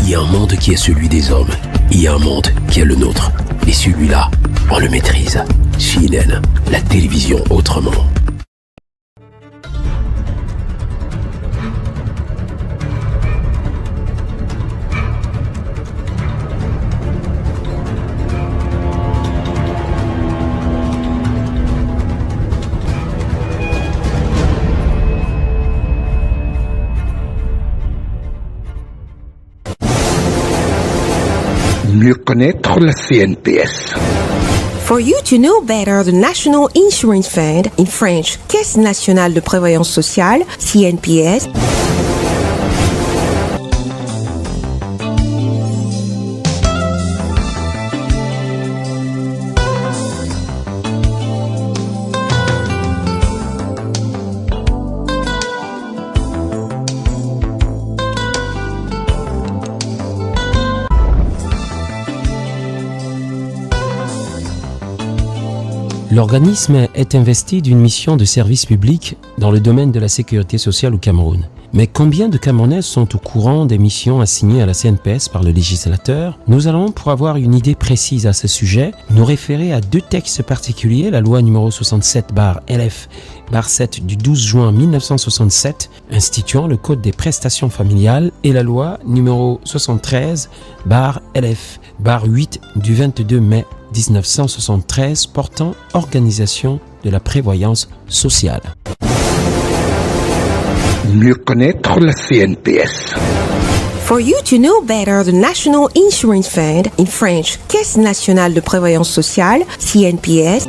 Il y a un monde qui est celui des hommes. Il y a un monde qui est le nôtre. Et celui-là, on le maîtrise. CNN, la télévision autrement. Mieux connaître la CNPS. For you to know better the National Insurance Fund, in French, Caisse nationale de prévoyance sociale, CNPS. L'organisme est investi d'une mission de service public dans le domaine de la sécurité sociale au Cameroun. Mais combien de Camerounais sont au courant des missions assignées à la CNPS par le législateur? Nous allons, pour avoir une idée précise à ce sujet, nous référer à deux textes particuliers, la loi numéro 67/LF/7 du 12 juin 1967 instituant le Code des prestations familiales et la loi numéro 73/LF/8 du 22 mai 1973 portant organisation de la prévoyance sociale. Mieux connaître la CNPS. For you to know better the National Insurance Fund, in French, Caisse nationale de prévoyance sociale, CNPS.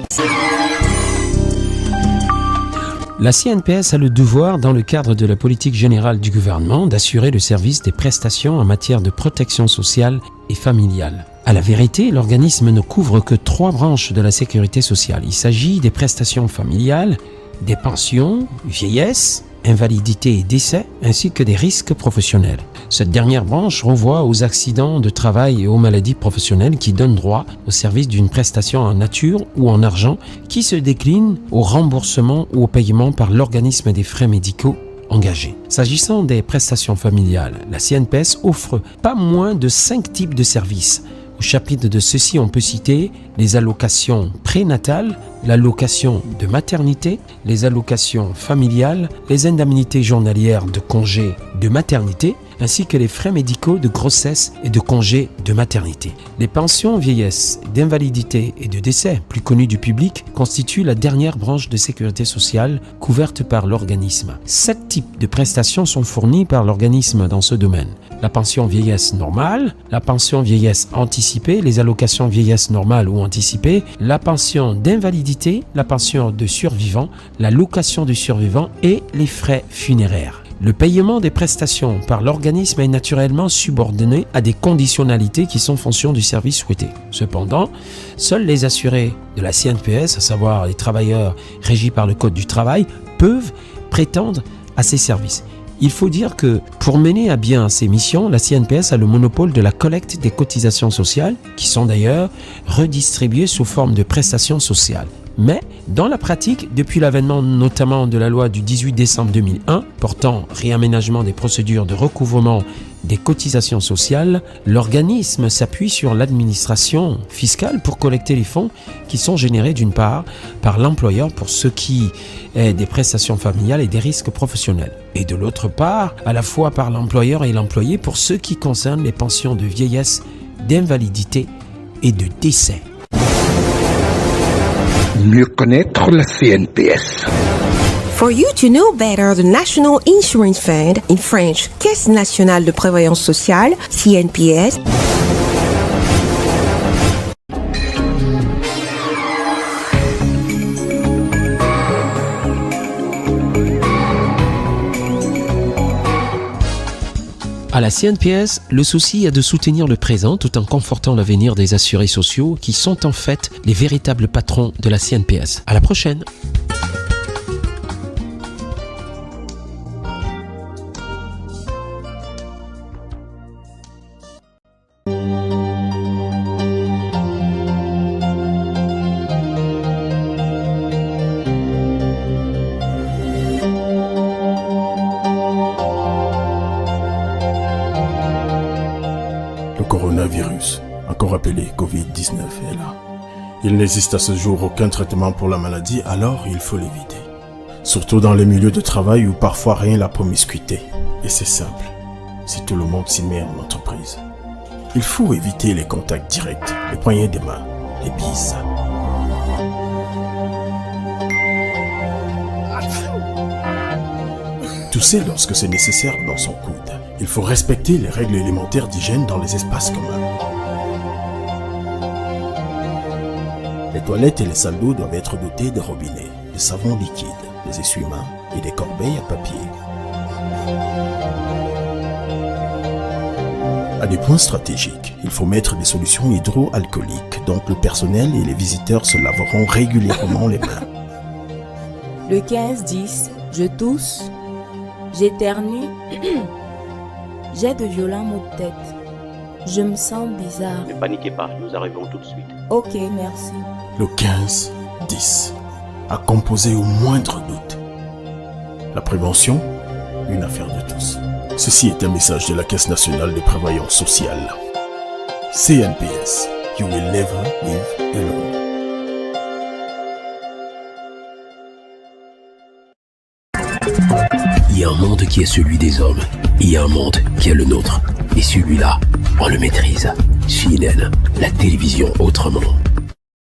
La CNPS a le devoir, dans le cadre de la politique générale du gouvernement, d'assurer le service des prestations en matière de protection sociale et familiale. À la vérité, l'organisme ne couvre que 3 branches de la sécurité sociale. Il s'agit des prestations familiales, des pensions, vieillesse, invalidité et décès, ainsi que des risques professionnels. Cette dernière branche renvoie aux accidents de travail et aux maladies professionnelles qui donnent droit au service d'une prestation en nature ou en argent qui se décline au remboursement ou au paiement par l'organisme des frais médicaux engagés. S'agissant des prestations familiales, la CNPS offre pas moins de 5 types de services. Au chapitre de ceci, on peut citer les allocations prénatales, l'allocation de maternité, les allocations familiales, les indemnités journalières de congé de maternité, ainsi que les frais médicaux de grossesse et de congé de maternité. Les pensions vieillesse, d'invalidité et de décès, plus connues du public, constituent la dernière branche de sécurité sociale couverte par l'organisme. 7 types de prestations sont fournies par l'organisme dans ce domaine. La pension vieillesse normale, la pension vieillesse anticipée, les allocations vieillesse normale ou anticipée, la pension d'invalidité, la pension de survivant, la location de survivant et les frais funéraires. Le paiement des prestations par l'organisme est naturellement subordonné à des conditionnalités qui sont fonction du service souhaité. Cependant, seuls les assurés de la CNPS, à savoir les travailleurs régis par le Code du travail, peuvent prétendre à ces services. Il faut dire que pour mener à bien ces missions, la CNPS a le monopole de la collecte des cotisations sociales, qui sont d'ailleurs redistribuées sous forme de prestations sociales. Mais, dans la pratique, depuis l'avènement notamment de la loi du 18 décembre 2001 portant réaménagement des procédures de recouvrement des cotisations sociales, l'organisme s'appuie sur l'administration fiscale pour collecter les fonds qui sont générés d'une part par l'employeur pour ce qui est des prestations familiales et des risques professionnels, et de l'autre part à la fois par l'employeur et l'employé pour ce qui concerne les pensions de vieillesse, d'invalidité et de décès. Mieux connaître la CNPS. For you to know better the National Insurance Fund, in French, Caisse nationale de prévoyance sociale, CNPS. À la CNPS, le souci est de soutenir le présent tout en confortant l'avenir des assurés sociaux qui sont en fait les véritables patrons de la CNPS. À la prochaine! coronavirus, encore appelé Covid-19, est là. Il n'existe à ce jour aucun traitement pour la maladie, alors il faut l'éviter. Surtout dans les milieux de travail où parfois rien la promiscuité. Et c'est simple, si tout le monde s'y met en entreprise. Il faut éviter les contacts directs, les poignées des mains, les bises. Tousser lorsque c'est nécessaire dans son coude. Il faut respecter les règles élémentaires d'hygiène dans les espaces communs. Les toilettes et les salles d'eau doivent être dotées de robinets, de savons liquides, des essuie-mains et des corbeilles à papier. À des points stratégiques, il faut mettre des solutions hydroalcooliques, donc le personnel et les visiteurs se laveront régulièrement les mains. Le 15-10, je tousse, j'éternue, j'ai de violents maux de tête. Je me sens bizarre. Ne paniquez pas, nous arrivons tout de suite. Ok, merci. Le 15-10, à composer au moindre doute. La prévention, une affaire de tous. Ceci est un message de la Caisse nationale de prévoyance sociale. CNPS, you will never live alone. Il y a un monde qui est celui des hommes. Il y a un monde qui est le nôtre. Et celui-là, on le maîtrise. CNN, la télévision autrement.